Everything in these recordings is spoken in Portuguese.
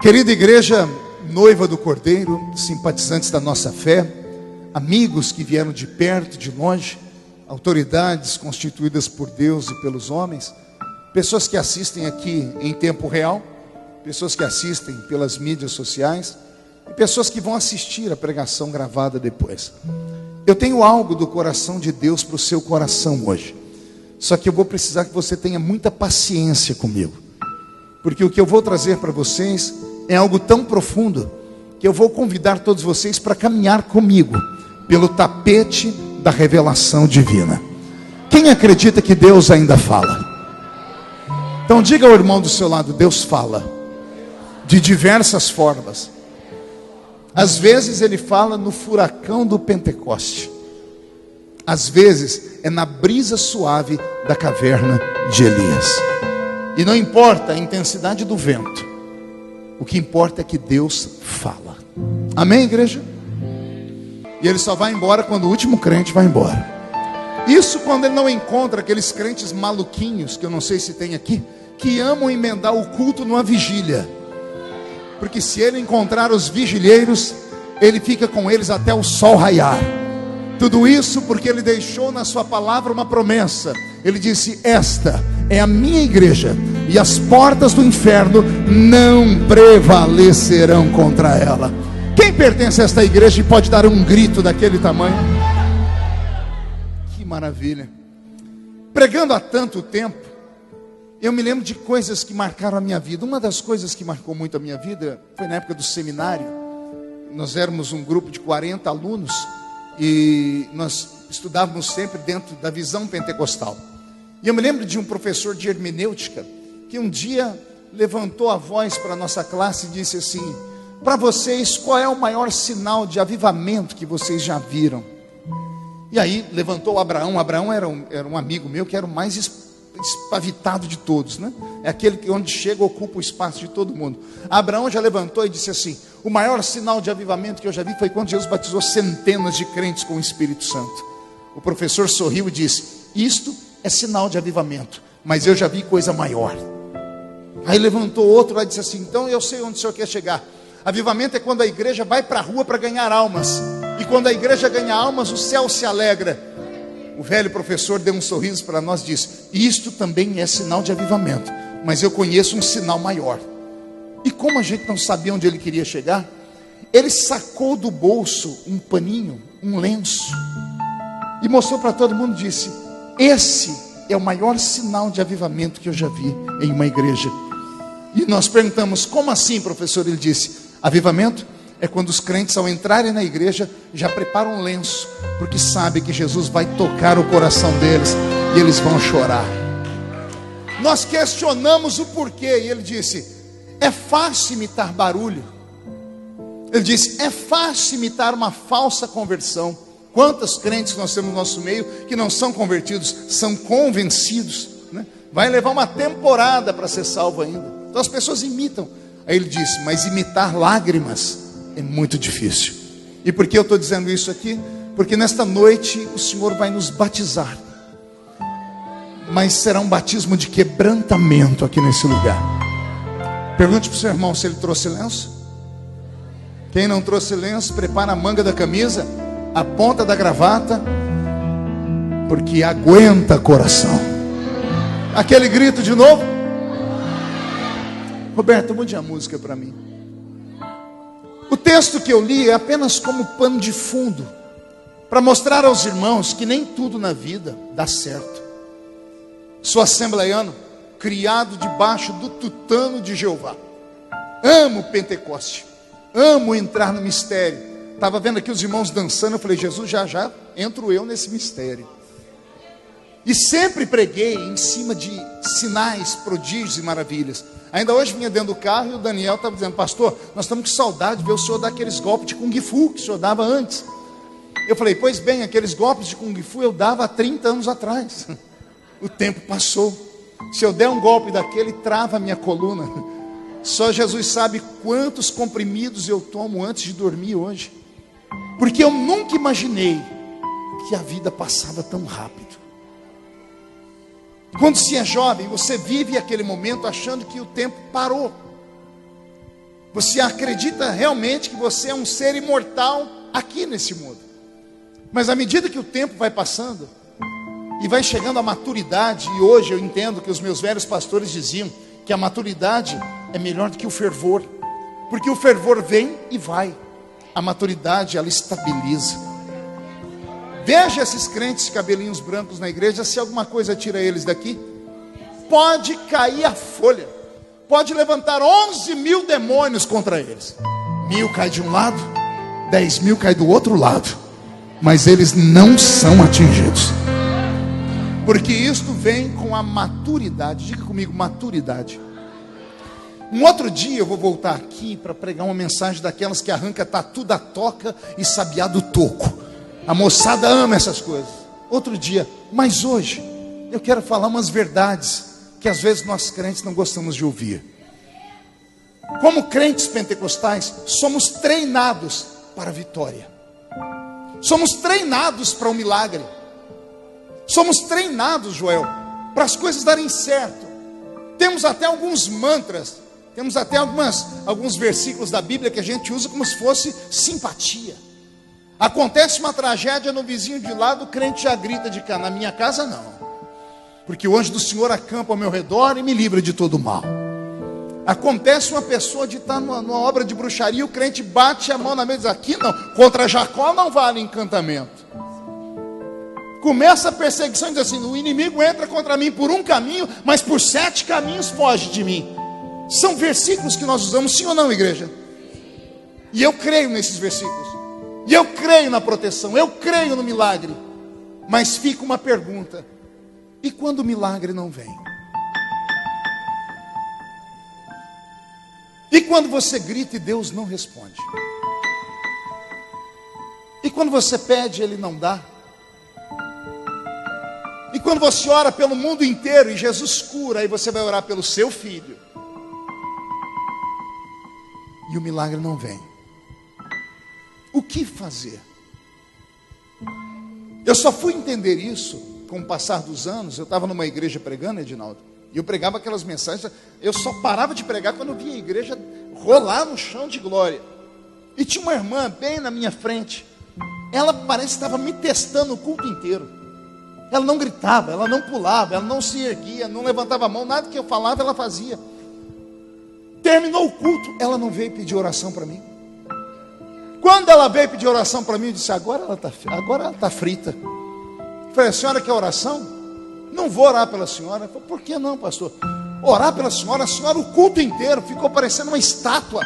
Querida igreja, noiva do Cordeiro, simpatizantes da nossa fé, amigos que vieram de perto, de longe, autoridades constituídas por Deus e pelos homens, pessoas que assistem aqui em tempo real, pessoas que assistem pelas mídias sociais e pessoas que vão assistir a pregação gravada depois. Eu tenho algo do coração de Deus para o seu coração hoje. Só que eu vou precisar que você tenha muita paciência comigo, porque o que eu vou trazer para vocês é algo tão profundo que eu vou convidar todos vocês para caminhar comigo pelo tapete da revelação divina. Quem acredita que Deus ainda fala? Então diga ao irmão do seu lado: Deus fala de diversas formas. Às vezes ele fala no furacão do Pentecoste, às vezes é na brisa suave da caverna de Elias. E não importa a intensidade do vento, o que importa é que Deus fala. Amém, igreja? E ele só vai embora quando o último crente vai embora. Isso quando ele não encontra aqueles crentes maluquinhos, que eu não sei se tem aqui, que amam emendar o culto numa vigília. Porque se ele encontrar os vigilheiros, ele fica com eles até o sol raiar. Tudo isso porque ele deixou na sua palavra uma promessa. Ele disse: esta é a minha igreja, e as portas do inferno não prevalecerão contra ela. Quem pertence a esta igreja e pode dar um grito daquele tamanho? Que maravilha. Pregando há tanto tempo, eu me lembro de coisas que marcaram a minha vida. Uma das coisas que marcou muito a minha vida foi na época do seminário. Nós éramos um grupo de 40 alunos e nós estudávamos sempre dentro da visão pentecostal. E eu me lembro de um professor de hermenêutica que um dia levantou a voz para a nossa classe e disse assim: para vocês, qual é o maior sinal de avivamento que vocês já viram? E aí levantou Abraão. Abraão era um amigo meu que era o mais espavitado de todos, né? É aquele que onde chega ocupa o espaço de todo mundo. Abraão já levantou e disse assim: o maior sinal de avivamento que eu já vi foi quando Jesus batizou centenas de crentes com o Espírito Santo. O professor sorriu e disse: isto é sinal de avivamento, mas eu já vi coisa maior. Aí levantou outro lá e disse assim: então eu sei onde o senhor quer chegar. Avivamento é quando a igreja vai para a rua para ganhar almas, e quando a igreja ganha almas, o céu se alegra. O velho professor deu um sorriso para nós e disse: isto também é sinal de avivamento, mas eu conheço um sinal maior. E como a gente não sabia onde ele queria chegar, ele sacou do bolso um paninho, um lenço, e mostrou para todo mundo e disse: esse é o maior sinal de avivamento que eu já vi em uma igreja. E nós perguntamos: como assim, professor? Ele disse: avivamento é quando os crentes, ao entrarem na igreja, já preparam um lenço, porque sabem que Jesus vai tocar o coração deles e eles vão chorar. Nós questionamos o porquê, e ele disse: é fácil imitar barulho. Ele disse: é fácil imitar uma falsa conversão. Quantos crentes nós temos no nosso meio que não são convertidos, são convencidos, né? Vai levar uma temporada para ser salvo ainda. Então as pessoas imitam. Aí ele disse: mas imitar lágrimas é muito difícil. E por que eu estou dizendo isso aqui? Porque nesta noite o Senhor vai nos batizar, mas será um batismo de quebrantamento aqui nesse lugar. Pergunte para o seu irmão se ele trouxe lenço. Quem não trouxe lenço, prepara a manga da camisa, a ponta da gravata, porque aguenta coração. Aquele grito de novo. Roberto, mude a música para mim. O texto que eu li é apenas como pano de fundo para mostrar aos irmãos que nem tudo na vida dá certo. Sou assembleiano, criado debaixo do tutano de Jeová. Amo Pentecoste, amo entrar no mistério. Estava vendo aqui os irmãos dançando, eu falei: Jesus, já já entro eu nesse mistério. E sempre preguei em cima de sinais, prodígios e maravilhas. Ainda hoje vinha dentro do carro e o Daniel estava dizendo: pastor, nós estamos com saudade de ver o senhor dar aqueles golpes de Kung Fu que o senhor dava antes. Eu falei: pois bem, aqueles golpes de Kung Fu eu dava há 30 anos atrás. O tempo passou. Se eu der um golpe daquele, trava a minha coluna. Só Jesus sabe quantos comprimidos eu tomo antes de dormir hoje, porque eu nunca imaginei que a vida passava tão rápido. Quando se é jovem, você vive aquele momento achando que o tempo parou. Você acredita realmente que você é um ser imortal aqui nesse mundo. Mas à medida que o tempo vai passando e vai chegando a maturidade, e hoje eu entendo que os meus velhos pastores diziam que a maturidade é melhor do que o fervor, porque o fervor vem e vai, a maturidade ela estabiliza. Veja esses crentes de cabelinhos brancos na igreja, se alguma coisa tira eles daqui, pode cair a folha, pode levantar 11 mil demônios contra eles, 1000 cai de um lado, 10 mil cai do outro lado, mas eles não são atingidos, porque isto vem com a maturidade. Diga comigo, maturidade. Um outro dia eu vou voltar aqui para pregar uma mensagem daquelas que arranca tatu da toca e sabiá do toco. A moçada ama essas coisas. Outro dia, mas hoje eu quero falar umas verdades que às vezes nós crentes não gostamos de ouvir. Como crentes pentecostais, somos treinados para a vitória. Somos treinados para o milagre. Somos treinados, Joel, para as coisas darem certo. Temos até alguns mantras, temos até alguns versículos da Bíblia que a gente usa como se fosse simpatia. Acontece uma tragédia no vizinho de lado, o crente já grita de cá. Na minha casa não, porque o anjo do Senhor acampa ao meu redor e me livra de todo mal. Acontece uma pessoa de estar numa obra de bruxaria, o crente bate a mão na mesa e diz: aqui não, contra Jacó não vale encantamento. Começa a perseguição e diz assim: o inimigo entra contra mim por um caminho, mas por 7 caminhos foge de mim. São versículos que nós usamos, sim ou não, igreja? E eu creio nesses versículos, e eu creio na proteção, eu creio no milagre. Mas fica uma pergunta: e quando o milagre não vem? E quando você grita e Deus não responde? E quando você pede e Ele não dá? E quando você ora pelo mundo inteiro e Jesus cura, aí você vai orar pelo seu filho e o milagre não vem? O que fazer? Eu só fui entender isso com o passar dos anos. Eu estava numa igreja pregando, Edinaldo, e eu pregava aquelas mensagens. Eu só parava de pregar quando eu via a igreja rolar no chão de glória. E tinha uma irmã bem na minha frente. Ela parece que estava me testando o culto inteiro. Ela não gritava, ela não pulava, ela não se erguia, não levantava a mão, nada que eu falava ela fazia. Terminou o culto, ela não veio pedir oração para mim. Quando ela veio pedir oração para mim, eu disse: agora ela está frita. Eu falei: a senhora quer oração? Não vou orar pela senhora. Eu falei: por que não, pastor? Orar pela senhora? A senhora o culto inteiro ficou parecendo uma estátua.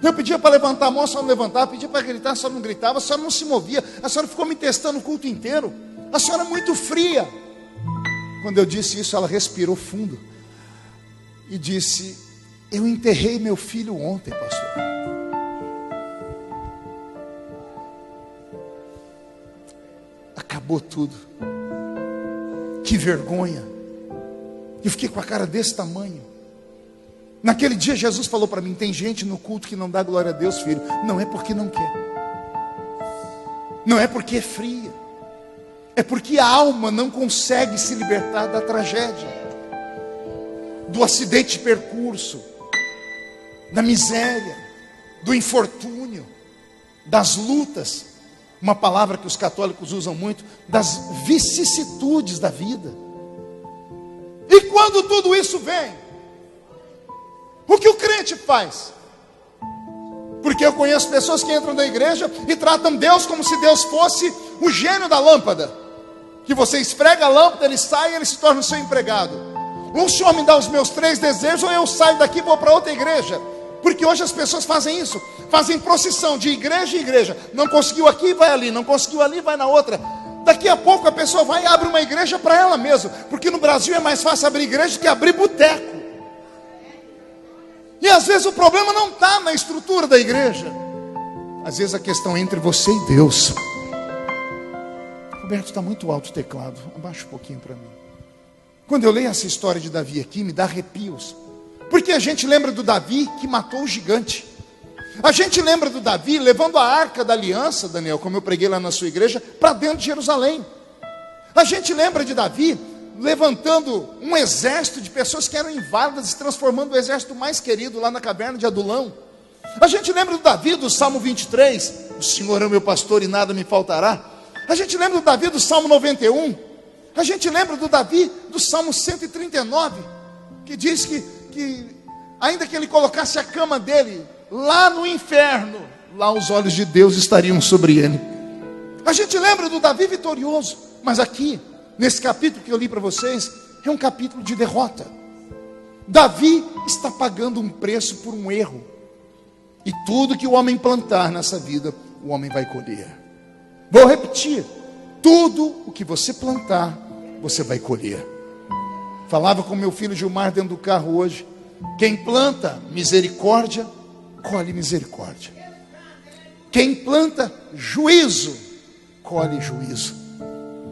Eu pedia para levantar a mão, a senhora não levantava. Pedia para gritar, a senhora não gritava. A senhora não se movia. A senhora ficou me testando o culto inteiro. A senhora é muito fria. Quando eu disse isso, ela respirou fundo e disse: eu enterrei meu filho ontem, pastor. Acabou tudo. Que vergonha. Eu fiquei com a cara desse tamanho. Naquele dia Jesus falou para mim: tem gente no culto que não dá glória a Deus, filho. Não é porque não quer, não é porque é fria, é porque a alma não consegue se libertar da tragédia, do acidente de percurso, da miséria, do infortúnio, das lutas. Uma palavra que os católicos usam muito, das vicissitudes da vida. E quando tudo isso vem, o que o crente faz? Porque eu conheço pessoas que entram na igreja e tratam Deus como se Deus fosse o gênio da lâmpada, que você esfrega a lâmpada, ele sai e ele se torna o seu empregado. Ou o Senhor me dá os meus 3 desejos, ou eu saio daqui e vou para outra igreja. Porque hoje as pessoas fazem isso, fazem procissão de igreja em igreja. Não conseguiu aqui, vai ali, não conseguiu ali, vai na outra. Daqui a pouco a pessoa vai e abre uma igreja para ela mesma, porque no Brasil é mais fácil abrir igreja do que abrir boteco. E às vezes o problema não está na estrutura da igreja, às vezes a questão é entre você e Deus. Roberto, está muito alto o teclado, abaixa um pouquinho para mim. Quando eu leio essa história de Davi aqui, me dá arrepios. Porque a gente lembra do Davi que matou o gigante. A gente lembra do Davi levando a arca da aliança, Daniel, como eu preguei lá na sua igreja, para dentro de Jerusalém. A gente lembra de Davi levantando um exército de pessoas que eram inválidas e transformando o exército mais querido lá na caverna de Adulão. A gente lembra do Davi do Salmo 23, o Senhor é o meu pastor e nada me faltará. A gente lembra do Davi do Salmo 91. A gente lembra do Davi do Salmo 139, que diz que ainda que ele colocasse a cama dele lá no inferno, lá os olhos de Deus estariam sobre ele. A gente lembra do Davi vitorioso, mas aqui, nesse capítulo que eu li para vocês, é um capítulo de derrota. Davi está pagando um preço por um erro. E tudo que o homem plantar nessa vida, o homem vai colher. Vou repetir: tudo o que você plantar, você vai colher. Falava com meu filho Gilmar dentro do carro hoje: quem planta misericórdia, colhe misericórdia. Quem planta juízo, colhe juízo.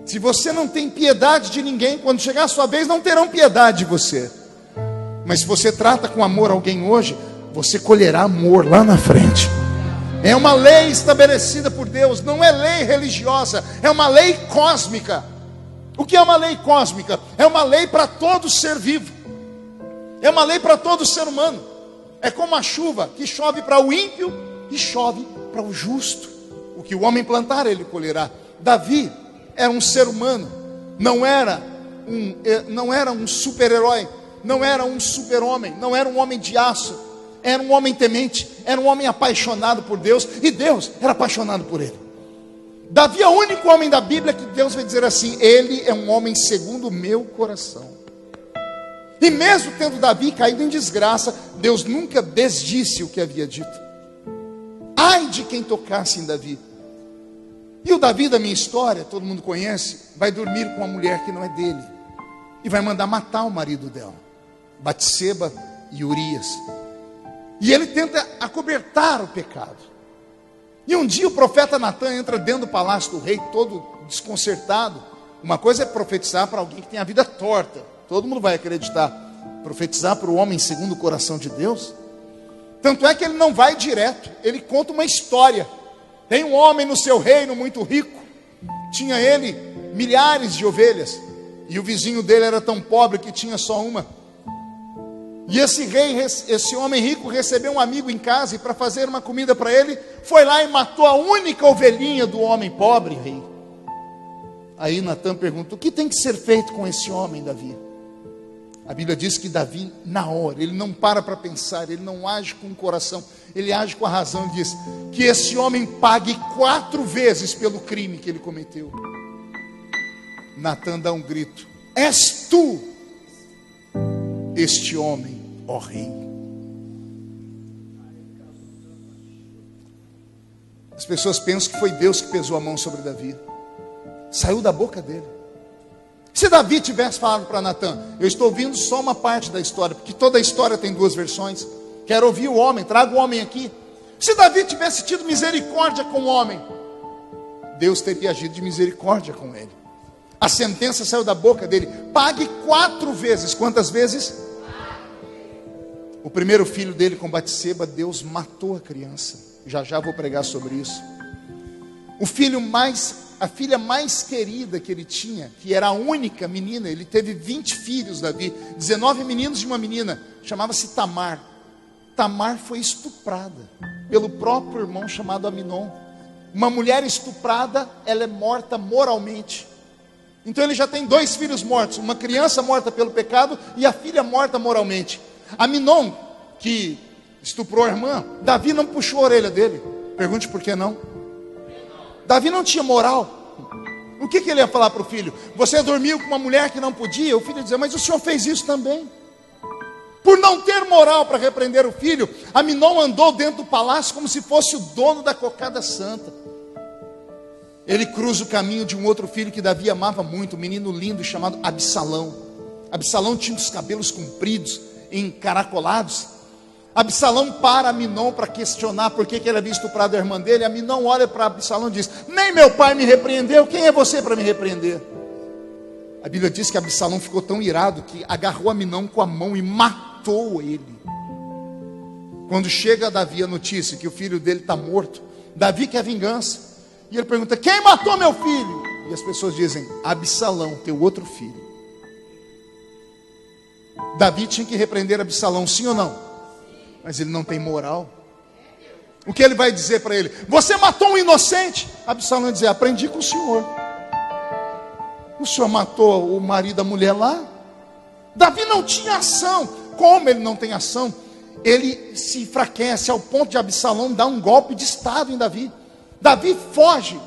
Se você não tem piedade de ninguém, quando chegar a sua vez, não terão piedade de você. Mas se você trata com amor alguém hoje, você colherá amor lá na frente. É uma lei estabelecida por Deus, não é lei religiosa, é uma lei cósmica. O que é uma lei cósmica? É uma lei para todo ser vivo, é uma lei para todo ser humano. É como a chuva que chove para o ímpio e chove para o justo. O que o homem plantar, ele colherá. Davi era um ser humano, não era um super-herói, não era um super-homem, não era um homem de aço. Era um homem temente, era um homem apaixonado por Deus, e Deus era apaixonado por ele. Davi é o único homem da Bíblia que Deus vai dizer assim: ele é um homem segundo o meu coração. E mesmo tendo Davi caído em desgraça, Deus nunca desdisse o que havia dito. Ai de quem tocasse em Davi. E o Davi da minha história, todo mundo conhece, vai dormir com uma mulher que não é dele, e vai mandar matar o marido dela, Batseba e Urias. E ele tenta acobertar o pecado. E um dia o profeta Natan entra dentro do palácio do rei, todo desconcertado. Uma coisa é profetizar para alguém que tem a vida torta, todo mundo vai acreditar. Profetizar para o homem segundo o coração de Deus. Tanto é que ele não vai direto, ele conta uma história. Tem um homem no seu reino muito rico, tinha ele milhares de ovelhas, e o vizinho dele era tão pobre que tinha só uma. E esse homem rico recebeu um amigo em casa, e para fazer uma comida para ele, foi lá e matou a única ovelhinha do homem pobre, rei. Aí Natan pergunta: o que tem que ser feito com esse homem, Davi? A Bíblia diz que Davi, na hora, ele não para pensar, ele não age com o coração, ele age com a razão. Ele diz que esse homem pague 4 vezes pelo crime que ele cometeu. Natan dá um grito: és tu este homem, ó rei. As pessoas pensam que foi Deus que pesou a mão sobre Davi. Saiu da boca dele. Se Davi tivesse falado para Natan: eu estou ouvindo só uma parte da história, porque toda a história tem 2 versões, quero ouvir o homem, traga o homem aqui. Se Davi tivesse tido misericórdia com o homem, Deus teria agido de misericórdia com ele. A sentença saiu da boca dele: pague 4 vezes. Quantas vezes? O primeiro filho dele com Batseba, Deus matou a criança. Já vou pregar sobre isso. A filha mais querida que ele tinha, que era a única menina, ele teve 20 filhos, Davi, 19 meninos e uma menina, chamava-se Tamar. Tamar foi estuprada pelo próprio irmão chamado Aminon. Uma mulher estuprada, ela é morta moralmente. Então ele já tem 2 filhos mortos, uma criança morta pelo pecado e a filha morta moralmente. Aminon, que estuprou a irmã, Davi não puxou a orelha dele. Pergunte por que não. Davi não tinha moral. O que ele ia falar para o filho? Você dormiu com uma mulher que não podia? O filho ia dizer: mas o senhor fez isso também. Por não ter moral para repreender o filho, Aminon andou dentro do palácio como se fosse o dono da cocada santa. Ele cruza o caminho de um outro filho que Davi amava muito, um menino lindo chamado Absalão. Absalão tinha os cabelos compridos, encaracolados. Absalão para Aminon para questionar por que ele havia estuprado a irmã dele. Aminon olha para Absalão e diz: nem meu pai me repreendeu, quem é você para me repreender? A Bíblia diz que Absalão ficou tão irado que agarrou Aminon com a mão e matou ele. Quando chega a Davi a notícia que o filho dele está morto, Davi quer vingança, e ele pergunta: quem matou meu filho? E as pessoas dizem: Absalão, teu outro filho. Davi tinha que repreender Absalão, sim ou não? Mas ele não tem moral. O que ele vai dizer para ele? Você matou um inocente. Absalão vai dizer: aprendi com o senhor. O senhor matou o marido da mulher lá. Davi não tinha ação. Como ele não tem ação? Ele se enfraquece ao ponto de Absalão dar um golpe de estado em Davi. Davi foge.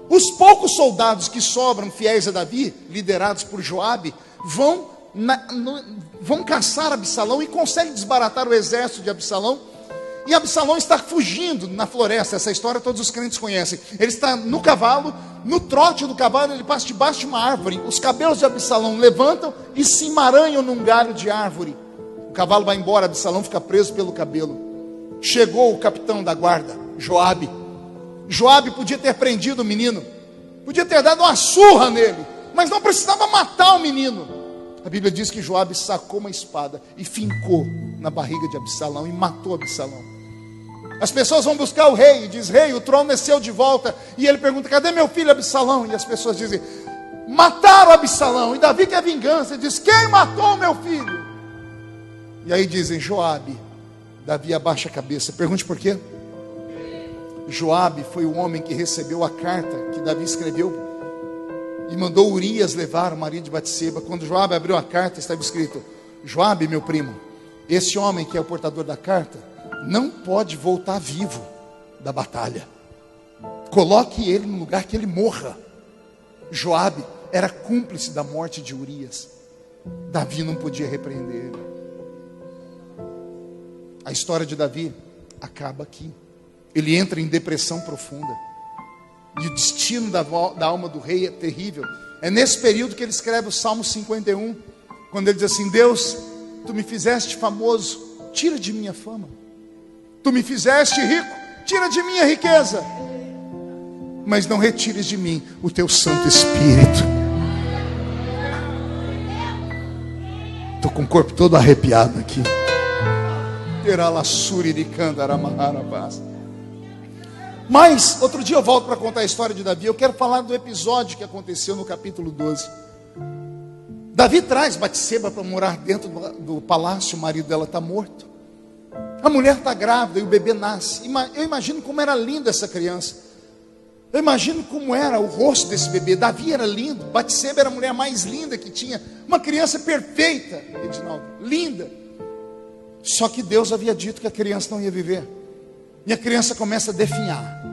Os poucos soldados que sobram fiéis a Davi, liderados por Joabe, vão caçar Absalão e conseguem desbaratar o exército de Absalão. E Absalão está fugindo na floresta. Essa história todos os crentes conhecem. Ele está no cavalo, no trote do cavalo, ele passa debaixo de uma árvore. Os cabelos de Absalão levantam e se emaranham num galho de árvore. O cavalo vai embora, Absalão fica preso pelo cabelo. Chegou o capitão da guarda, Joabe. Joabe podia ter prendido o menino, podia ter dado uma surra nele, mas não precisava matar o menino. A Bíblia diz que Joabe sacou uma espada e fincou na barriga de Absalão e matou Absalão. As pessoas vão buscar o rei e diz: rei, o trono é seu de volta. E ele pergunta: cadê meu filho Absalão? E as pessoas dizem: mataram Absalão. E Davi quer vingança, diz: quem matou meu filho? E aí dizem: Joabe. Davi abaixa a cabeça. Pergunte por quê? Joabe foi o homem que recebeu a carta que Davi escreveu e mandou Urias levar o marido de Batseba. Quando Joabe abriu a carta, estava escrito: Joabe, meu primo, esse homem que é o portador da carta não pode voltar vivo da batalha. Coloque ele no lugar que ele morra. Joabe era cúmplice da morte de Urias. Davi não podia repreender ele. A história de Davi acaba aqui. Ele entra em depressão profunda. E o destino da alma do rei é terrível. É nesse período que ele escreve o Salmo 51, quando ele diz assim: Deus, tu me fizeste famoso, tira de minha fama. Tu me fizeste rico, tira de minha riqueza, mas não retires de mim o teu Santo Espírito. Estou com o corpo todo arrepiado aqui. Mas, outro dia eu volto para contar a história de Davi. Eu quero falar do episódio que aconteceu no capítulo 12. Davi traz Batseba para morar dentro do palácio. O marido dela está morto. A mulher está grávida e o bebê nasce. Eu imagino como era linda essa criança. Eu imagino como era o rosto desse bebê. Davi era lindo. Batseba era a mulher mais linda que tinha. Uma criança perfeita, Edinaldo, linda. Só que Deus havia dito que a criança não ia viver. E a criança começa a definhar.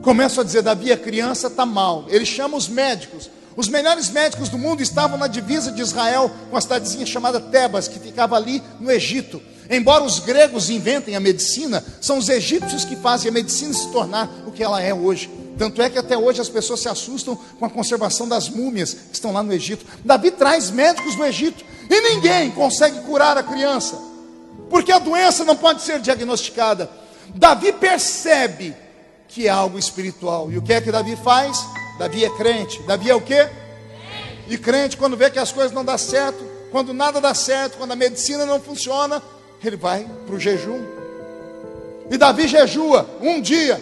Começa a dizer: Davi, a criança está mal. Ele chama os médicos. Os melhores médicos do mundo estavam na divisa de Israel, com uma cidadezinha chamada Tebas, que ficava ali no Egito. Embora os gregos inventem a medicina, são os egípcios que fazem a medicina se tornar o que ela é hoje. Tanto é que até hoje as pessoas se assustam com a conservação das múmias que estão lá no Egito. Davi traz médicos do Egito e ninguém consegue curar a criança, porque a doença não pode ser diagnosticada. Davi percebe que é algo espiritual. E o que é que Davi faz? Davi é crente. Davi é o quê? E crente, quando vê que as coisas não dão certo, quando nada dá certo, quando a medicina não funciona, ele vai para o jejum. E Davi jejua um dia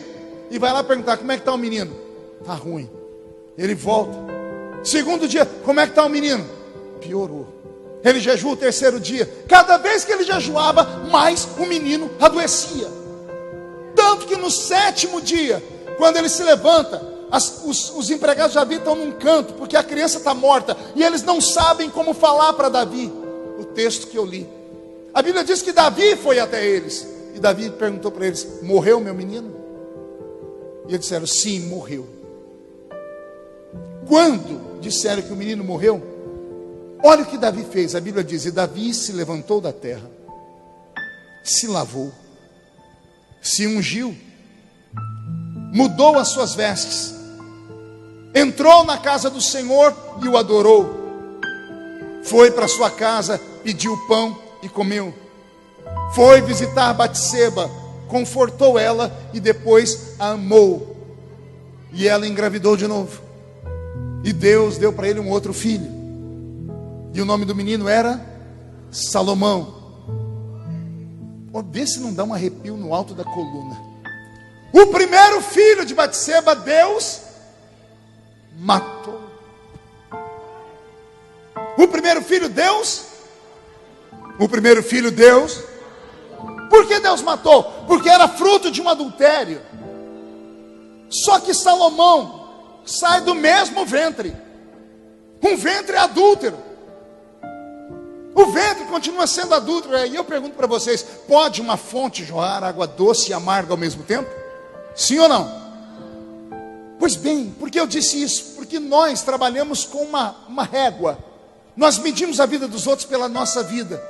e vai lá perguntar: como é que está o menino? Está ruim. Ele volta. Segundo dia: como é que está o menino? Piorou. Ele jejua o terceiro dia. Cada vez que ele jejuava, mais o menino adoecia. Tanto que no sétimo dia, quando ele se levanta, os empregados de Davi estão num canto, porque a criança está morta, e eles não sabem como falar para Davi. O texto que eu li, a Bíblia diz que Davi foi até eles, e Davi perguntou para eles: morreu meu menino? E eles disseram: sim, morreu. Quando disseram que o menino morreu, olha o que Davi fez. A Bíblia diz: e Davi se levantou da terra, se lavou, se ungiu, mudou as suas vestes, entrou na casa do Senhor e o adorou. Foi para sua casa, pediu pão e comeu. Foi visitar Batseba, confortou ela e depois a amou. E ela engravidou de novo. E Deus deu para ele um outro filho. E o nome do menino era Salomão. Vê se não dá um arrepio no alto da coluna. O primeiro filho de Batseba, Deus matou. O primeiro filho, Deus O primeiro filho Deus. Por que Deus matou? Porque era fruto de um adultério. Só que Salomão sai do mesmo ventre. Um ventre adúltero. O ventre continua sendo adúltero. E eu pergunto para vocês: pode uma fonte jorrar água doce e amarga ao mesmo tempo? Sim ou não? Pois bem, por que eu disse isso? Porque nós trabalhamos com uma régua. Nós medimos a vida dos outros pela nossa vida.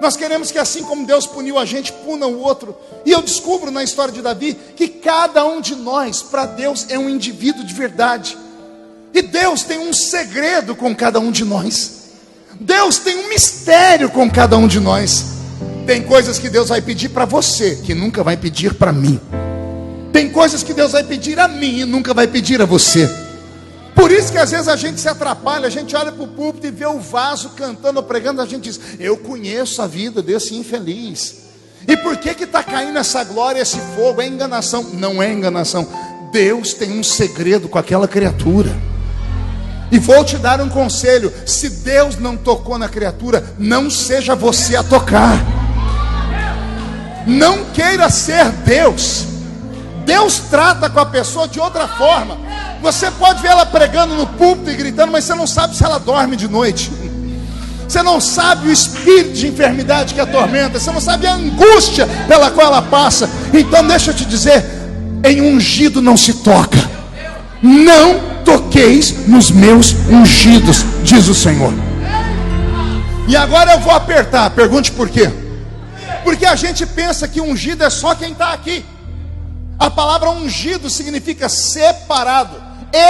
Nós queremos que, assim como Deus puniu a gente, puna o outro. E eu descubro na história de Davi que cada um de nós, para Deus, é um indivíduo de verdade. E Deus tem um segredo com cada um de nós. Deus tem um mistério com cada um de nós. Tem coisas que Deus vai pedir para você, que nunca vai pedir para mim. Tem coisas que Deus vai pedir a mim e nunca vai pedir a você. Por isso que às vezes a gente se atrapalha. A gente olha para o púlpito e vê o vaso cantando ou pregando. A gente diz: eu conheço a vida desse infeliz. E por que está caindo essa glória, esse fogo? É enganação. Não é enganação. Deus tem um segredo com aquela criatura. E vou te dar um conselho: se Deus não tocou na criatura, não seja você a tocar. Não queira ser Deus. Deus trata com a pessoa de outra forma. Você pode ver ela pregando no púlpito e gritando, mas você não sabe se ela dorme de noite. Você não sabe o espírito de enfermidade que atormenta. Você não sabe a angústia pela qual ela passa. Então deixa eu te dizer: em ungido não se toca. Não toqueis nos meus ungidos, diz o Senhor. E agora eu vou apertar. Pergunte por quê? Porque a gente pensa que ungido é só quem está aqui. A palavra ungido significa separado,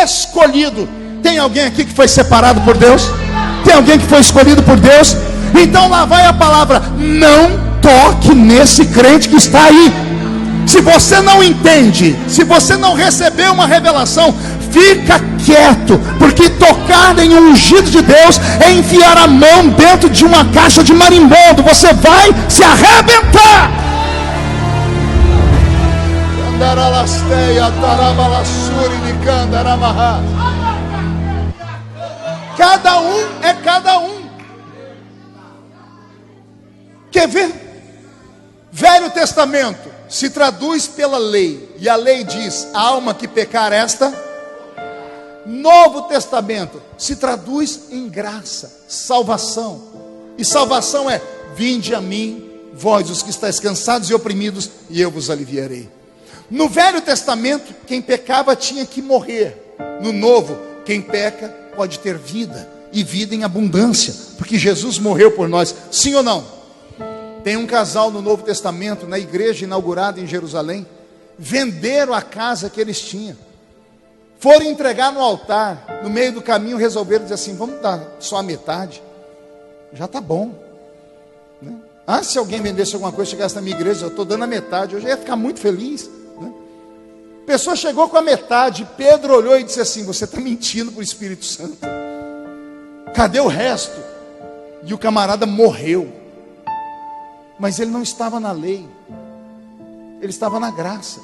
escolhido. Tem alguém aqui que foi separado por Deus? Tem alguém que foi escolhido por Deus? Então lá vai a palavra: não toque nesse crente que está aí. Se você não entende, se você não recebeu uma revelação, fica quieto, porque tocar em um ungido de Deus é enfiar a mão dentro de uma caixa de marimbondo. Você vai se arrebentar. Cada um é cada um. Quer ver? Velho Testamento se traduz pela lei, e a lei diz: a alma que pecar esta. Novo Testamento se traduz em graça, salvação. E salvação é: vinde a mim, vós os que estáis cansados e oprimidos, e eu vos aliviarei. No Velho Testamento, quem pecava tinha que morrer. No Novo, quem peca pode ter vida, e vida em abundância, porque Jesus morreu por nós. Sim ou não? Tem um casal no Novo Testamento, na igreja inaugurada em Jerusalém, venderam a casa que eles tinham, foram entregar no altar. No meio do caminho resolveram dizer assim: vamos dar só a metade, já está bom, né? Ah, se alguém vendesse alguma coisa, chegasse na minha igreja: eu estou dando a metade, eu já ia ficar muito feliz, né? A pessoa chegou com a metade. Pedro olhou e disse assim: você está mentindo para o Espírito Santo. Cadê o resto? E o camarada morreu. Mas ele não estava na lei, ele estava na graça.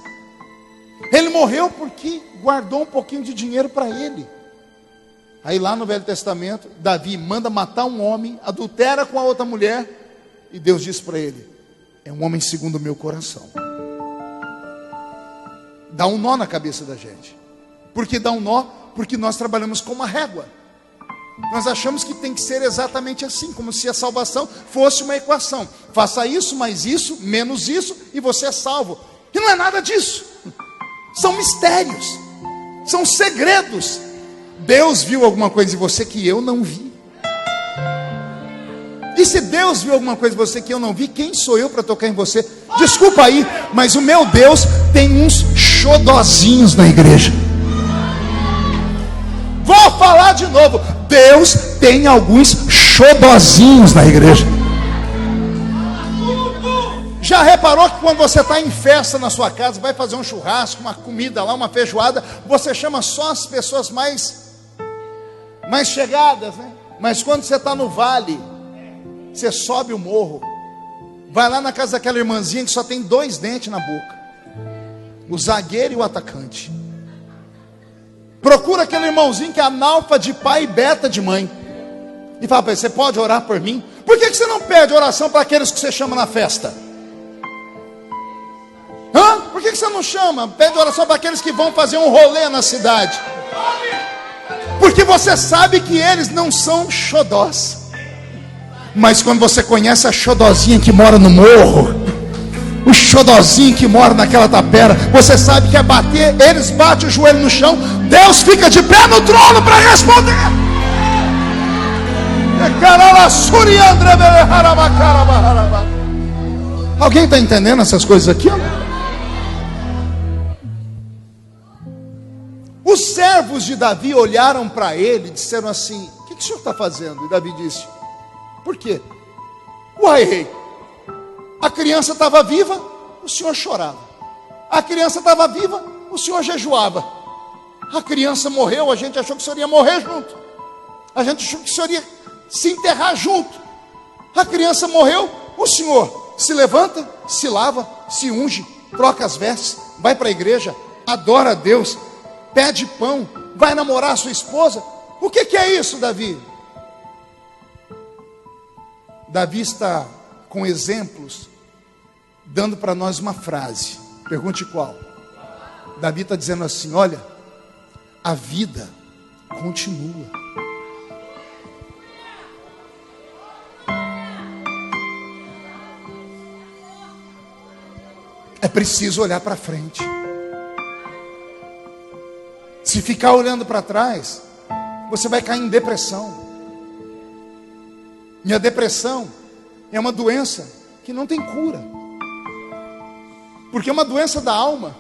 Ele morreu porque guardou um pouquinho de dinheiro para ele. Aí lá no Velho Testamento, Davi manda matar um homem, adultera com a outra mulher, e Deus diz para ele: é um homem segundo o meu coração. Dá um nó na cabeça da gente. Por que dá um nó? Porque nós trabalhamos com uma régua. Nós achamos que tem que ser exatamente assim, como se a salvação fosse uma equação. Faça isso, mais isso, menos isso, e você é salvo. E não é nada disso. São mistérios, são segredos. Deus viu alguma coisa em você que eu não vi. E se Deus viu alguma coisa em você que eu não vi, quem sou eu para tocar em você? Desculpa aí, mas o meu Deus tem uns xodozinhos na igreja. Vou falar de novo: Deus tem alguns xodozinhos na igreja. Já reparou que quando você está em festa na sua casa, vai fazer um churrasco, uma comida lá, uma feijoada, você chama só as pessoas mais chegadas, né? Mas quando você está no vale, você sobe o morro, vai lá na casa daquela irmãzinha que só tem 2 dentes na boca, o zagueiro e o atacante. Procura aquele irmãozinho que é analfa de pai e beta de mãe, e fala para ele: você pode orar por mim? Por que você não pede oração para aqueles que você chama na festa? Por que você não chama? Pede oração para aqueles que vão fazer um rolê na cidade. Porque você sabe que eles não são xodós. Mas quando você conhece a xodozinha que mora no morro, o xodozinho que mora naquela tapera, você sabe que é bater, eles batem o joelho no chão, Deus fica de pé no trono para responder. Alguém está entendendo essas coisas aqui? Os servos de Davi olharam para ele e disseram assim: o que o senhor está fazendo? E Davi disse: por quê? Uai, rei, a criança estava viva, o senhor chorava. A criança estava viva, o senhor jejuava. A criança morreu, a gente achou que o senhor ia morrer junto. A gente achou que o senhor ia se enterrar junto. A criança morreu, o senhor se levanta, se lava, se unge, troca as vestes, vai para a igreja, adora a Deus, pede pão, vai namorar a sua esposa. O que é isso, Davi? Davi está com exemplos, dando para nós uma frase. Pergunte qual? Davi está dizendo assim: olha, a vida continua. É preciso olhar para frente. Se ficar olhando para trás, você vai cair em depressão. E a depressão é uma doença que não tem cura. Porque é uma doença da alma.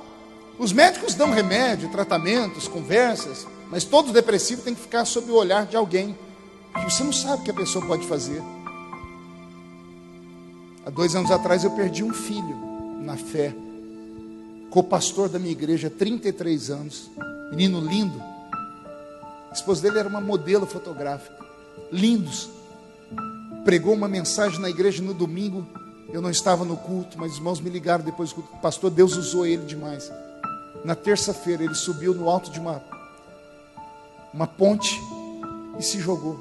Os médicos dão remédio, tratamentos, conversas, mas todo depressivo tem que ficar sob o olhar de alguém, que você não sabe o que a pessoa pode fazer. Há 2 anos atrás eu perdi um filho na fé, co-pastor da minha igreja, 33 anos, menino lindo. A esposa dele era uma modelo fotográfica, lindos. Pregou uma mensagem na igreja no domingo. Eu não estava no culto, mas os irmãos me ligaram depois do culto: pastor, Deus usou ele demais. Na terça-feira ele subiu no alto de uma ponte e se jogou.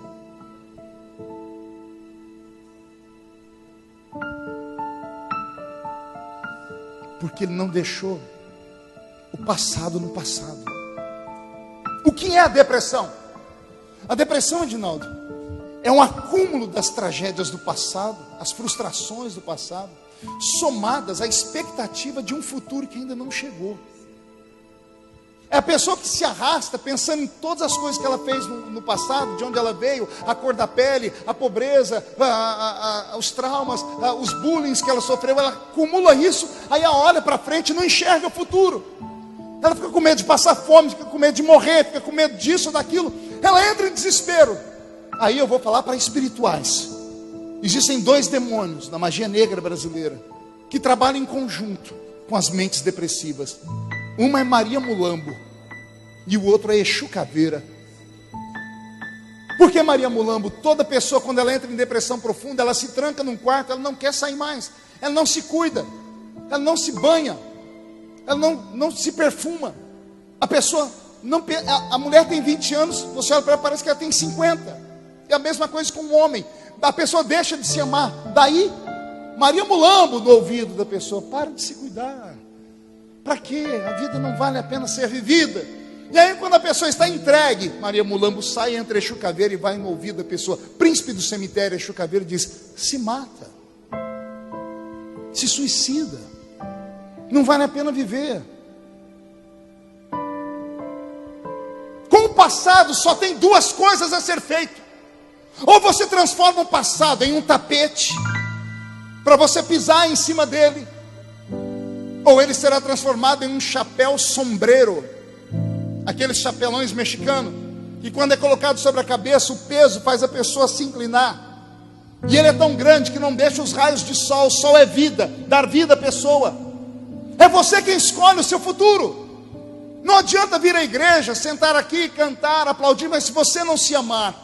Porque ele não deixou o passado no passado. O que é a depressão? A depressão, Edinaldo, é um acúmulo das tragédias do passado, as frustrações do passado, somadas à expectativa de um futuro que ainda não chegou. É a pessoa que se arrasta pensando em todas as coisas que ela fez no passado, de onde ela veio, a cor da pele, a pobreza, os traumas, os bullying que ela sofreu. Ela acumula isso, aí ela olha para frente e não enxerga o futuro. Ela fica com medo de passar fome, fica com medo de morrer, fica com medo disso, daquilo. Ela entra em desespero. Aí eu vou falar para espirituais. Existem 2 demônios na magia negra brasileira que trabalham em conjunto com as mentes depressivas. Uma é Maria Mulambo e o outro é Exu Caveira. Por que Maria Mulambo? Toda pessoa, quando ela entra em depressão profunda, ela se tranca num quarto, ela não quer sair mais, ela não se cuida, ela não se banha, ela não se perfuma. A pessoa não, a mulher tem 20 anos, você olha para ela, parece que ela tem 50. É a mesma coisa com o homem. A pessoa deixa de se amar. Daí, Maria Mulambo no ouvido da pessoa: para de se cuidar. Para quê? A vida não vale a pena ser vivida. E aí, quando a pessoa está entregue, Maria Mulambo sai entre Exu Caveira e vai no ouvido da pessoa. Príncipe do cemitério, Exu Caveira, diz: se mata, se suicida, não vale a pena viver. Com o passado só tem 2 coisas a ser feito. Ou você transforma o passado em um tapete para você pisar em cima dele, ou ele será transformado em um chapéu sombreiro, aqueles chapelões mexicanos, que quando é colocado sobre a cabeça, o peso faz a pessoa se inclinar, e ele é tão grande que não deixa os raios de sol. O sol é vida, dar vida à pessoa. É você quem escolhe o seu futuro. Não adianta vir à igreja, sentar aqui, cantar, aplaudir, mas se você não se amar,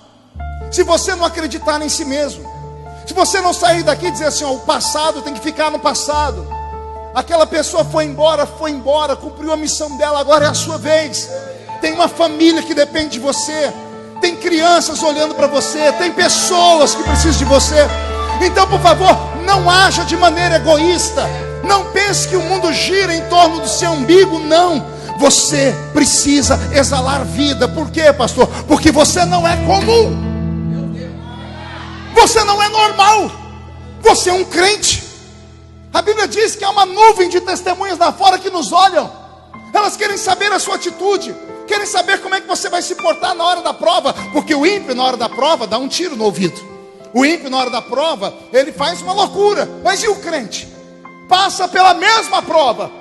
se você não acreditar em si mesmo, se você não sair daqui e dizer assim: ó, o passado tem que ficar no passado, aquela pessoa foi embora, cumpriu a missão dela, agora é a sua vez. Tem uma família que depende de você, tem crianças olhando para você, tem pessoas que precisam de você. Então, por favor, não haja de maneira egoísta. Não pense que o mundo gira em torno do seu umbigo, não. Você precisa exalar vida. Por quê, pastor? Porque você não é comum. Você não é normal. Você é um crente. A Bíblia diz que há uma nuvem de testemunhas lá fora que nos olham. Elas querem saber a sua atitude, querem saber como é que você vai se portar na hora da prova. Porque o ímpio na hora da prova dá um tiro no ouvido. O ímpio na hora da prova, ele faz uma loucura. Mas e o crente? Passa pela mesma prova.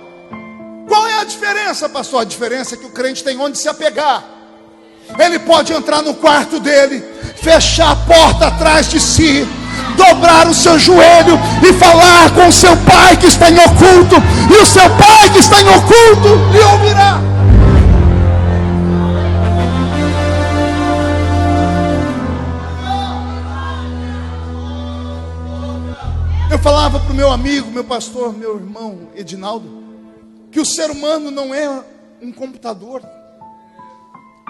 Qual é a diferença, pastor? A diferença é que o crente tem onde se apegar. Ele pode entrar no quarto dele, fechar a porta atrás de si, dobrar o seu joelho e falar com o seu pai que está em oculto. E o seu pai que está em oculto lhe ouvirá. Eu falava para o meu amigo, meu pastor, meu irmão Edinaldo, que o ser humano não é um computador.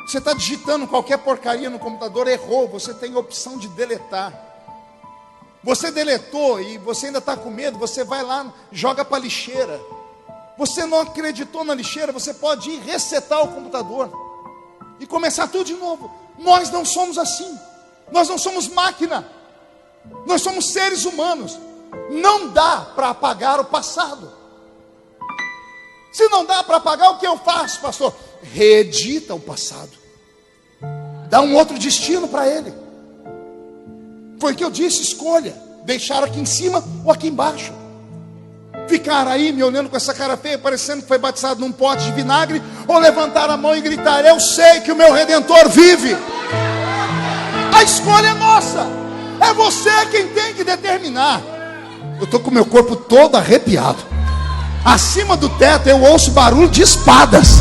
Você está digitando qualquer porcaria no computador, errou, você tem a opção de deletar. Você deletou e você ainda está com medo, você vai lá, joga para a lixeira. Você não acreditou na lixeira, você pode ir resetar o computador e começar tudo de novo. Nós não somos assim. Nós não somos máquina. Nós somos seres humanos. Não dá para apagar o passado. Se não dá para apagar, o que eu faço, pastor? Reedita o passado. Dá um outro destino para ele. Foi o que eu disse, escolha. Deixar aqui em cima ou aqui embaixo. Ficar aí me olhando com essa cara feia, parecendo que foi batizado num pote de vinagre, ou levantar a mão e gritar: eu sei que o meu Redentor vive. A escolha é nossa. É você quem tem que determinar. Eu estou com o meu corpo todo arrepiado. Acima do teto eu ouço barulho de espadas.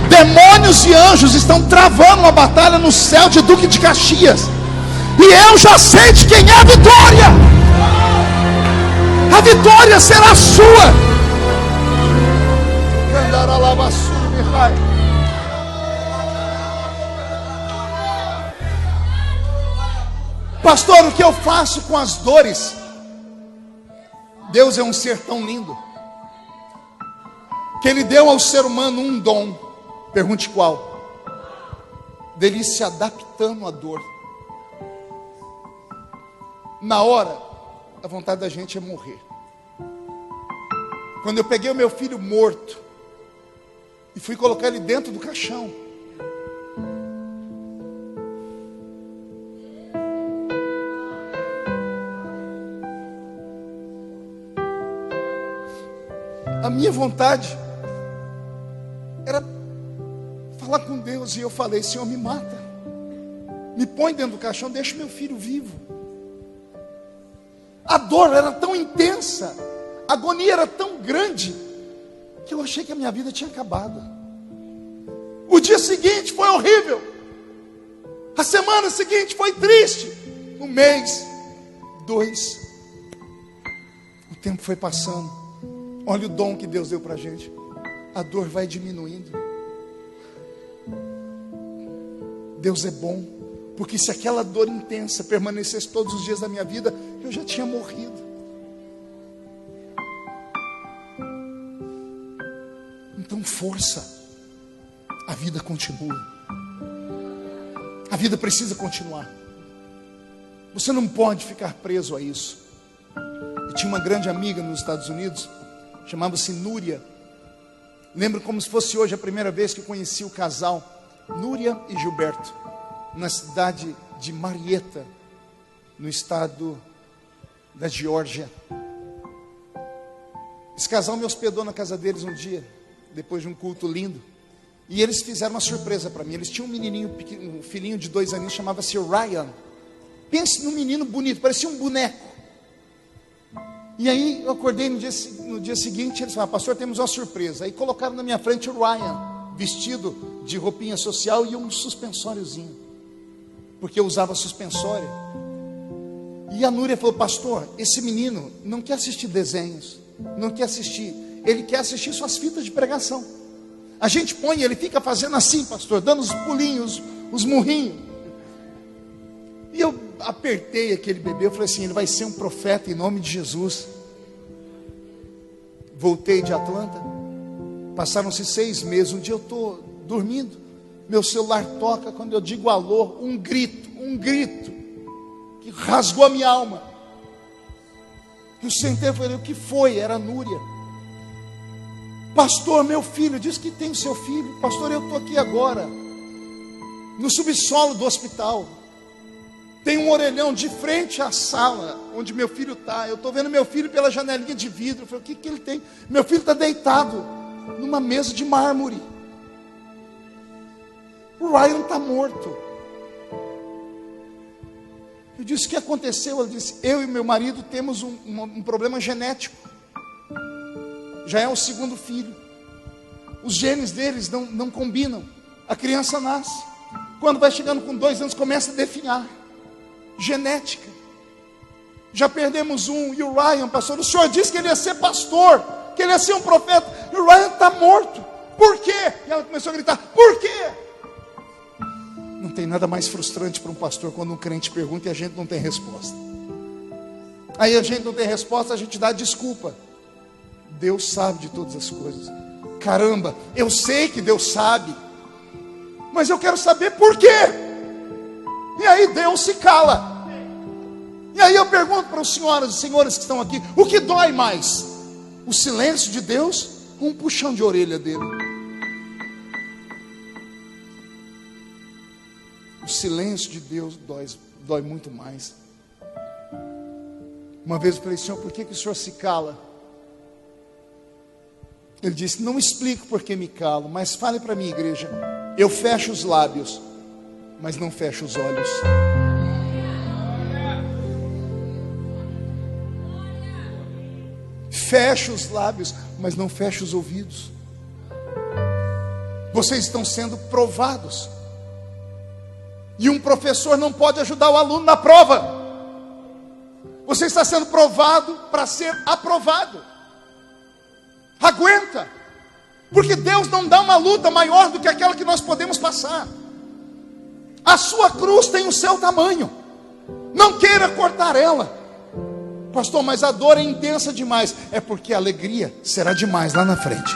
Demônios e anjos estão travando uma batalha no céu de Duque de Caxias. E eu já sei de quem é a vitória. A vitória será sua. Pastor, o que eu faço com as dores? Deus é um ser tão lindo que Ele deu ao ser humano um dom. Pergunte qual? Dele se adaptando à dor. Na hora, a vontade da gente é morrer. Quando eu peguei o meu filho morto e fui colocar ele dentro do caixão, a minha vontade era falar com Deus. E eu falei: Senhor, me mata, me põe dentro do caixão, deixa meu filho vivo. A dor era tão intensa, a agonia era tão grande, que eu achei que a minha vida tinha acabado. O dia seguinte foi horrível, a semana seguinte foi triste, um mês, 2, o tempo foi passando. Olha o dom que Deus deu para a gente. A dor vai diminuindo. Deus é bom, porque se aquela dor intensa permanecesse todos os dias da minha vida, eu já tinha morrido. Então força. A vida continua. A vida precisa continuar. Você não pode ficar preso a isso. Eu tinha uma grande amiga nos Estados Unidos, chamava-se Núria. Lembro como se fosse hoje a primeira vez que eu conheci o casal Núria e Gilberto, na cidade de Marietta, no estado da Geórgia. Esse casal me hospedou na casa deles um dia, depois de um culto lindo, e eles fizeram uma surpresa para mim. Eles tinham um menininho pequeno, um filhinho de 2 aninhos, chamava-se Ryan. Pense num menino bonito, parecia um boneco. E aí eu acordei no dia seguinte, eles falaram: pastor, temos uma surpresa. Aí colocaram na minha frente o Ryan, vestido de roupinha social e um suspensóriozinho, porque eu usava suspensório. E a Núria falou: pastor, esse menino não quer assistir desenhos, não quer assistir, ele quer assistir suas fitas de pregação. A gente põe, ele fica fazendo assim, pastor, dando os pulinhos, os murrinhos. E eu apertei aquele bebê, eu falei assim, ele vai ser um profeta em nome de Jesus. Voltei de Atlanta, passaram-se 6 meses, um dia eu estou dormindo, meu celular toca, quando eu digo alô, um grito, que rasgou a minha alma. Eu sentei e falei, o que foi? Era a Núria. Pastor, meu filho, diz que tem o seu filho. Pastor, eu estou aqui agora, no subsolo do hospital. Tem um orelhão de frente à sala onde meu filho está. Eu estou vendo meu filho pela janelinha de vidro. Eu falei, o que ele tem? Meu filho está deitado numa mesa de mármore. O Ryan está morto. Eu disse, o que aconteceu? Ele disse, eu e meu marido temos um problema genético. Já é o 2º filho. Os genes deles não combinam. A criança nasce. Quando vai chegando com 2 anos, começa a definhar. Genética. Já perdemos um. E o Ryan, pastor, o senhor disse que ele ia ser pastor, que ele ia ser um profeta. E o Ryan está morto. Por quê? E ela começou a gritar, por quê? Não tem nada mais frustrante para um pastor quando um crente pergunta e a gente não tem resposta. Aí a gente não tem resposta, a gente dá desculpa. Deus sabe de todas as coisas. Caramba, eu sei que Deus sabe, mas eu quero saber por quê. E aí Deus se cala. E aí eu pergunto para os senhoras e senhores que estão aqui, o que dói mais? O silêncio de Deus ou um puxão de orelha dele? O silêncio de Deus dói muito mais. Uma vez eu falei, Senhor, por que o Senhor se cala? Ele disse, não explico por que me calo, mas fale para mim, igreja. Eu fecho os lábios, mas não fecho os olhos. Fecho os lábios, mas não fecho os ouvidos. Vocês estão sendo provados. E um professor não pode ajudar o aluno na prova. Você está sendo provado para ser aprovado. Aguenta. Porque Deus não dá uma luta maior do que aquela que nós podemos passar. A sua cruz tem o seu tamanho. Não queira cortar ela. Pastor, mas a dor é intensa demais. É porque a alegria será demais lá na frente.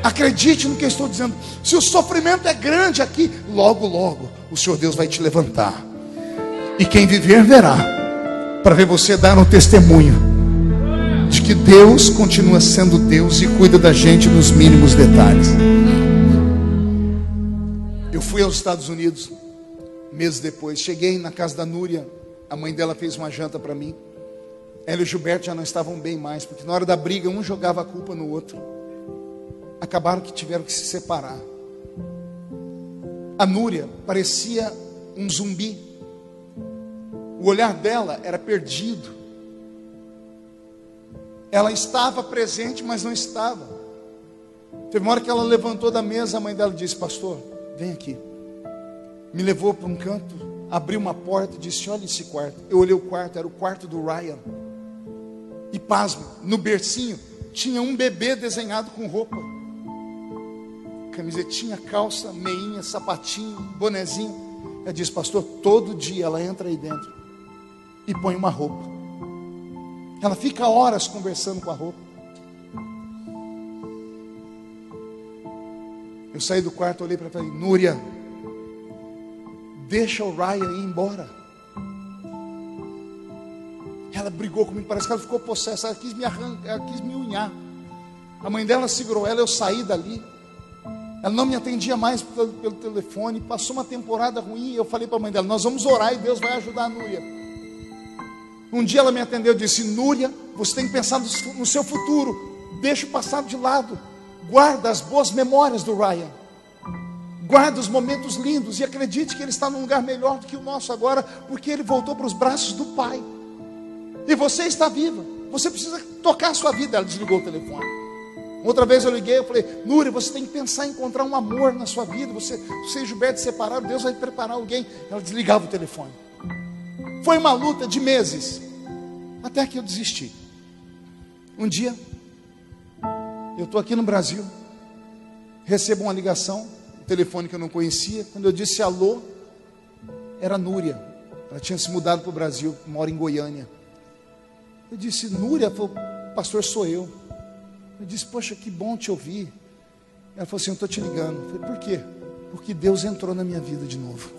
Acredite no que eu estou dizendo. Se o sofrimento é grande aqui, logo, logo, o Senhor Deus vai te levantar. E quem viver, verá. Para ver você dar um testemunho de que Deus continua sendo Deus e cuida da gente nos mínimos detalhes. Eu fui aos Estados Unidos meses depois. Cheguei na casa da Núria. A mãe dela fez uma janta para mim. Ela e o Gilberto já não estavam bem mais, porque na hora da briga um jogava a culpa no outro. Acabaram que tiveram que se separar. A Núria parecia um zumbi. O olhar dela era perdido. Ela estava presente, mas não estava. Teve uma hora que ela levantou da mesa, a mãe dela disse, pastor, vem aqui. Me levou para um canto, abriu uma porta e disse, olha esse quarto. Eu olhei o quarto, era o quarto do Ryan. E pasmo, no bercinho tinha um bebê desenhado com roupa. Camisetinha, calça, meinha, sapatinho, bonezinho. Ela disse, pastor, todo dia ela entra aí dentro e põe uma roupa. Ela fica horas conversando com a roupa. Eu saí do quarto, olhei para ela e falei, Núria, deixa o Ryan ir embora. Ela brigou comigo, parece que ela ficou possessa, ela quis me arrancar, ela quis me unhar. A mãe dela segurou ela, eu saí dali. Ela não me atendia mais pelo telefone. Passou uma temporada ruim. Eu falei para a mãe dela, nós vamos orar e Deus vai ajudar a Núria. Um dia ela me atendeu e disse, Núria, você tem que pensar no seu futuro. Deixa o passado de lado. Guarda as boas memórias do Ryan. Guarda os momentos lindos. E acredite que ele está num lugar melhor do que o nosso agora, porque ele voltou para os braços do Pai. E você está viva. Você precisa tocar a sua vida. Ela desligou o telefone. Outra vez eu liguei, eu falei, Núria, você tem que pensar em encontrar um amor na sua vida. Você e Gilberto se separaram, Deus vai preparar alguém. Ela desligava o telefone. Foi uma luta de meses, até que eu desisti. Um dia, eu estou aqui no Brasil, recebo uma ligação, um telefone que eu não conhecia. Quando eu disse alô, era Núria. Ela tinha se mudado para o Brasil, mora em Goiânia. Eu disse, Núria? Ela falou, pastor, sou eu. Eu disse, poxa, que bom te ouvir. Ela falou assim, eu estou te ligando. Eu falei, por quê? Porque Deus entrou na minha vida de novo.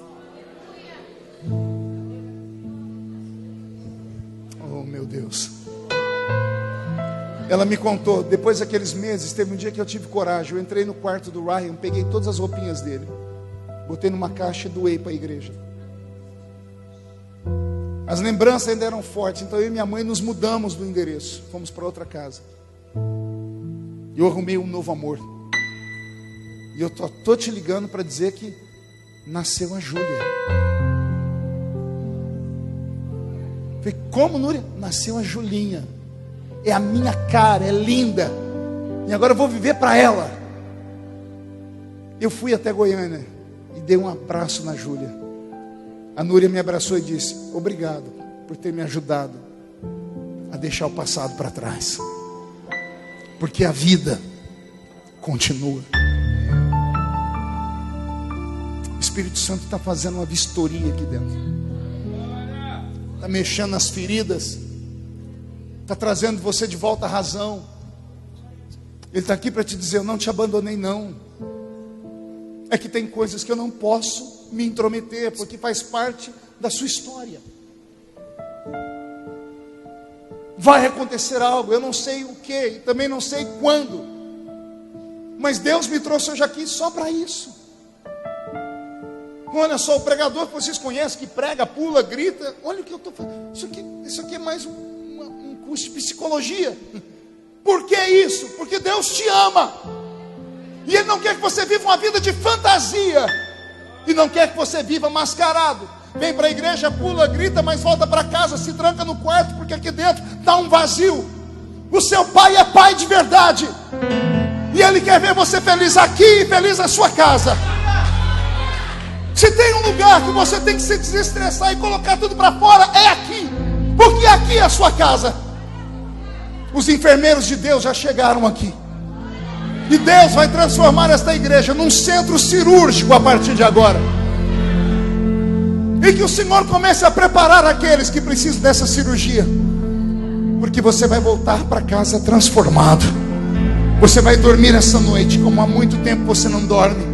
Oh, meu Deus. Ela me contou, depois daqueles meses, teve um dia que eu tive coragem. Eu entrei no quarto do Ryan, peguei todas as roupinhas dele, botei numa caixa e doei para a igreja. As lembranças ainda eram fortes, então eu e minha mãe nos mudamos do endereço, fomos para outra casa. E eu arrumei um novo amor. E eu tô te ligando para dizer que nasceu a Júlia. Falei, como, Núria? Nasceu a Julinha. É a minha cara, é linda. E agora eu vou viver para ela. Eu fui até Goiânia e dei um abraço na Júlia. A Núria me abraçou e disse, obrigado por ter me ajudado a deixar o passado para trás. Porque a vida continua. O Espírito Santo está fazendo uma vistoria aqui dentro. Está mexendo nas feridas. Está trazendo você de volta à razão. Ele está aqui para te dizer, eu não te abandonei não. É que tem coisas que eu não posso me intrometer, porque faz parte da sua história. Vai acontecer algo, eu não sei o que, e também não sei quando. Mas Deus me trouxe hoje aqui só para isso. Olha só, o pregador que vocês conhecem, que prega, pula, grita. Olha o que eu estou falando. Isso aqui é mais um curso de psicologia. Por que isso? Porque Deus te ama. E Ele não quer que você viva uma vida de fantasia. E não quer que você viva mascarado. Vem para a igreja, pula, grita, mas volta para casa, se tranca no quarto, porque aqui dentro está um vazio. O seu pai é pai de verdade. E Ele quer ver você feliz aqui e feliz na sua casa. Se tem um lugar que você tem que se desestressar e colocar tudo para fora, é aqui. Porque aqui é a sua casa. Os enfermeiros de Deus já chegaram aqui. E Deus vai transformar esta igreja num centro cirúrgico a partir de agora. E que o Senhor comece a preparar aqueles que precisam dessa cirurgia. Porque você vai voltar para casa transformado. Você vai dormir essa noite como há muito tempo você não dorme.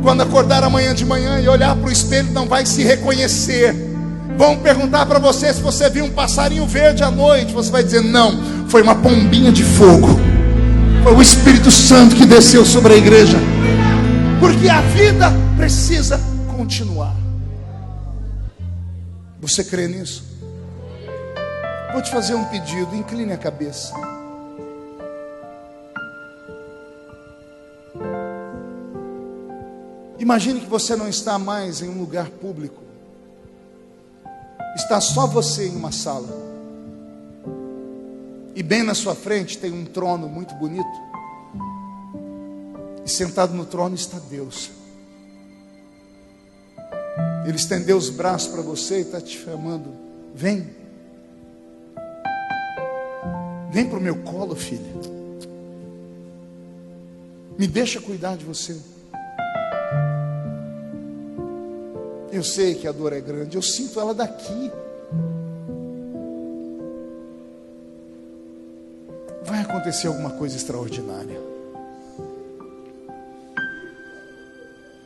Quando acordar amanhã de manhã e olhar para o espelho, não vai se reconhecer. Vão perguntar para você se você viu um passarinho verde à noite. Você vai dizer, não, foi uma pombinha de fogo. Foi o Espírito Santo que desceu sobre a igreja. Porque a vida precisa continuar. Você crê nisso? Vou te fazer um pedido, incline a cabeça. Imagine que você não está mais em um lugar público. Está só você em uma sala. E bem na sua frente tem um trono muito bonito. E sentado no trono está Deus. Ele estendeu os braços para você e está te chamando. Vem. Vem para o meu colo, filha. Me deixa cuidar de você. Eu sei que a dor é grande. Eu sinto ela daqui. Vai acontecer alguma coisa extraordinária.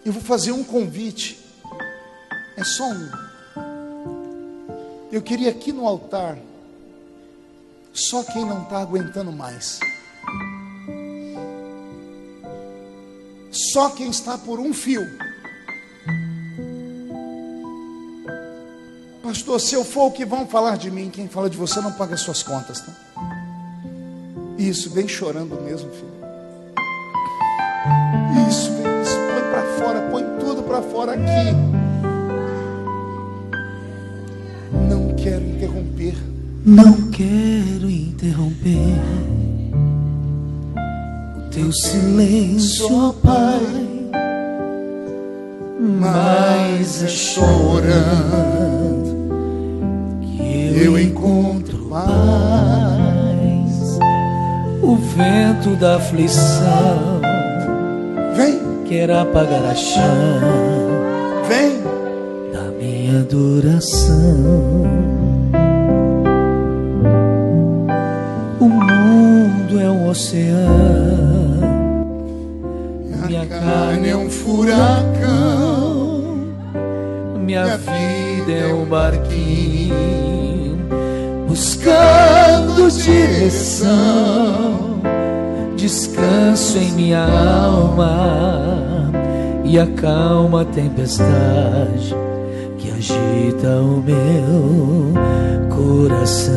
Eu vou fazer um convite. É só um. Eu queria aqui no altar, só quem não está aguentando mais. Só quem está por um fio. Pastor, se eu for o que vão falar de mim, quem fala de você não paga as suas contas, tá? Isso, vem chorando mesmo, filho. Isso, põe para fora, põe tudo para fora aqui. Não quero interromper. Não quero interromper o teu silêncio, ó Pai, mas é chorando que eu encontro paz. O vento da aflição vem, quer apagar a chama vem, da minha adoração. O mundo é um oceano, minha carne é um furacão, minha vida é um barquinho buscando direção. Descanso em minha alma e acalma a tempestade que agita o meu coração.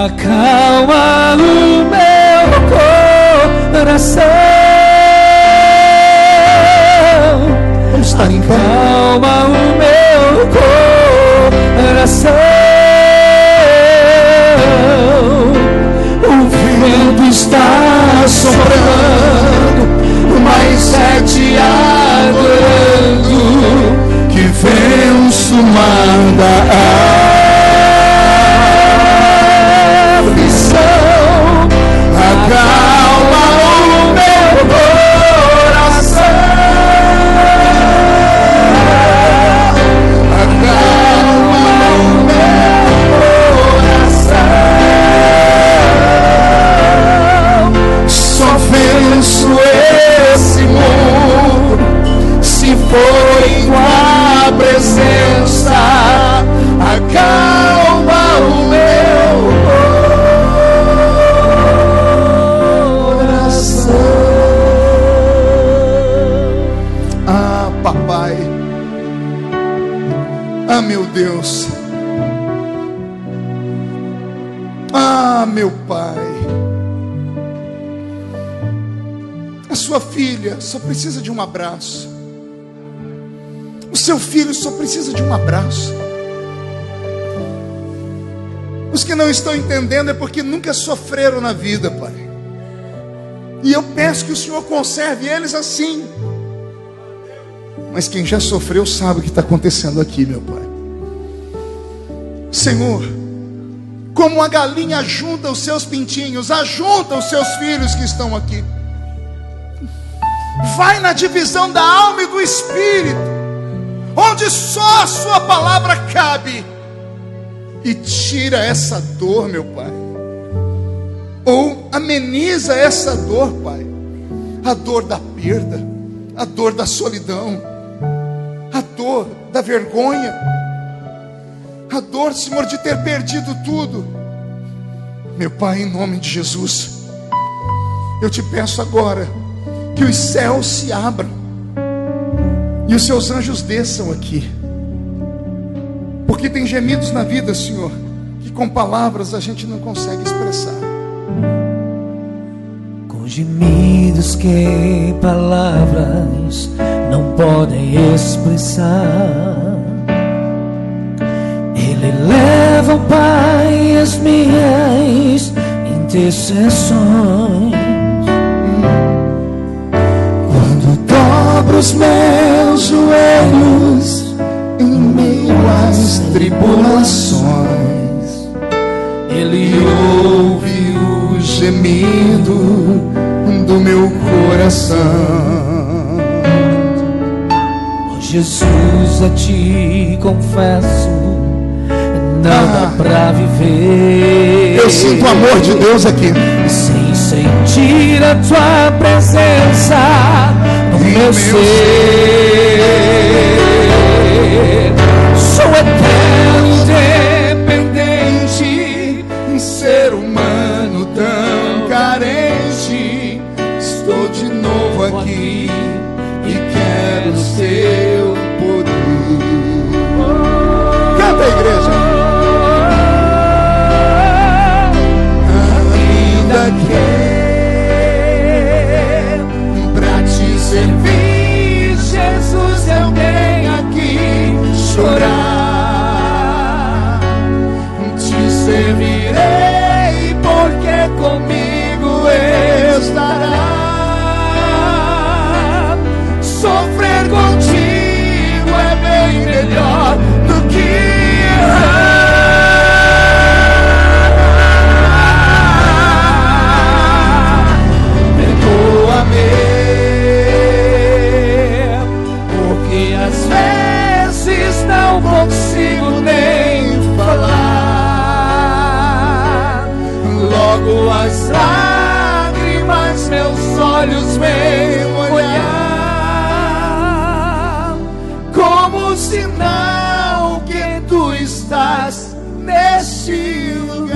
Acalma o meu coração. Vamos estar em pé. Acalma o meu coração. O vento está soprando, mas é te adorando que venço o mar da aflição. Acalma o meu coração. Acalma o meu coração. Só venço esse mundo se for em tua presença. Acalma o meu coração. Ah, papai. Ah, meu Deus. Ah, meu pai. A sua filha só precisa de um abraço. O seu filho só precisa de um abraço. Os que não estão entendendo é porque nunca sofreram na vida, Pai. E eu peço que o Senhor conserve eles assim. Mas quem já sofreu sabe o que está acontecendo aqui, meu Pai. Senhor, como a galinha ajunta os seus pintinhos, ajunta os seus filhos que estão aqui. Vai na divisão da alma e do espírito, onde só a sua palavra cabe, e tira essa dor, meu Pai, ou ameniza essa dor, Pai, a dor da perda, a dor da solidão, a dor da vergonha, a dor, Senhor, de ter perdido tudo. Meu Pai, em nome de Jesus, eu te peço agora que os céus se abram e os seus anjos desçam aqui, porque tem gemidos na vida, Senhor, que com palavras a gente não consegue expressar. Com gemidos que palavras não podem expressar, Ele leva, Pai, as minhas intercessões. Dobro os meus joelhos em meio às tribulações, Ele ouve o gemido do meu coração. Oh Jesus, a ti confesso, não dá pra viver. Eu sinto o amor de Deus aqui. Sem sentir a tua presença no meu ser. Sou eterno dependente, um ser humano tão carente. Estou de novo aqui e quero o seu poder. Canta, igreja. Pra te servir, Jesus, eu venho aqui chorar. Te servirei, porque comigo estará. Enxugo as lágrimas, meus olhos vêm olhar como sinal que tu estás neste lugar.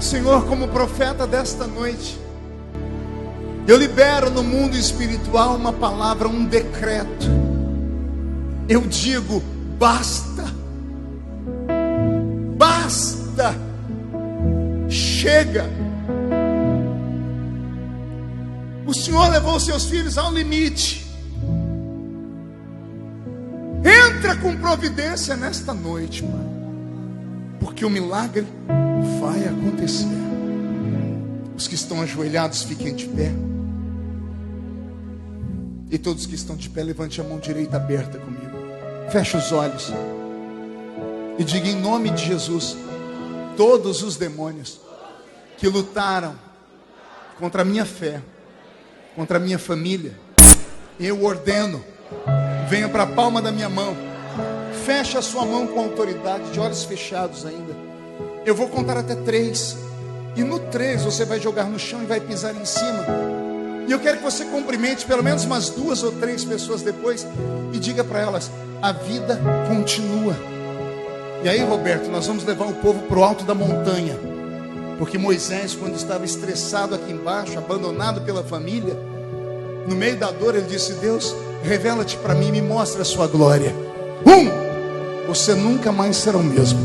Senhor, como profeta desta noite, eu libero no mundo espiritual uma palavra, um decreto. Eu digo: basta, basta, chega. O Senhor levou seus filhos ao limite. Entra com providência nesta noite, Pai, porque o milagre vai acontecer. Os que estão ajoelhados, fiquem de pé. E todos que estão de pé, levante a mão direita aberta comigo. Feche os olhos e diga: em nome de Jesus, todos os demônios que lutaram contra a minha fé, contra a minha família, eu ordeno, venha para a palma da minha mão. Feche a sua mão com autoridade, de olhos fechados ainda. Eu vou contar até 3. E no 3 você vai jogar no chão e vai pisar em cima. E eu quero que você cumprimente pelo menos umas 2 ou 3 pessoas depois e diga para elas: a vida continua. E aí, Roberto, nós vamos levar o povo para o alto da montanha, porque Moisés, quando estava estressado aqui embaixo, abandonado pela família, no meio da dor, ele disse: Deus, revela-te para mim, me mostra a sua glória. 1, você nunca mais será o mesmo.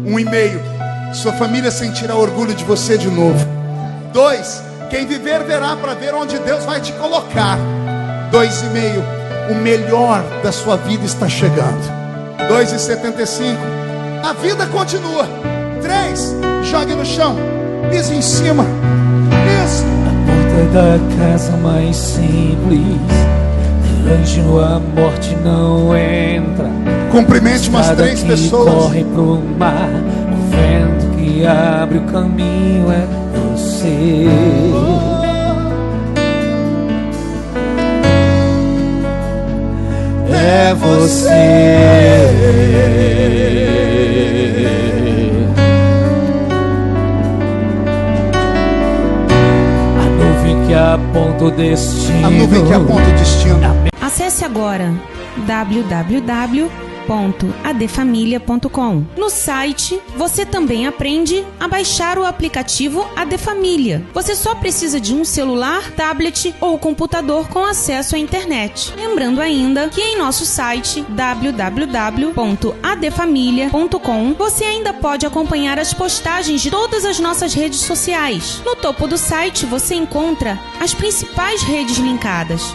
1,5, sua família sentirá orgulho de você de novo. 2, quem viver verá para ver onde Deus vai te colocar. 2,5, o melhor da sua vida está chegando. 2,75, a vida continua. 3, jogue no chão, pise em cima. Isso. Na porta da casa mais simples, anjo a morte não entra. Cumprimente umas 3 pessoas. Corre pro mar, o vento que abre o caminho é você. É você. A nuvem que aponta o destino. A nuvem que aponta o destino. Acesse agora www.adfamilia.com. No site, você também aprende a baixar o aplicativo AD Família. Você só precisa de um celular, tablet ou computador com acesso à internet. Lembrando ainda que em nosso site www.adfamilia.com você ainda pode acompanhar as postagens de todas as nossas redes sociais. No topo do site você encontra as principais redes linkadas.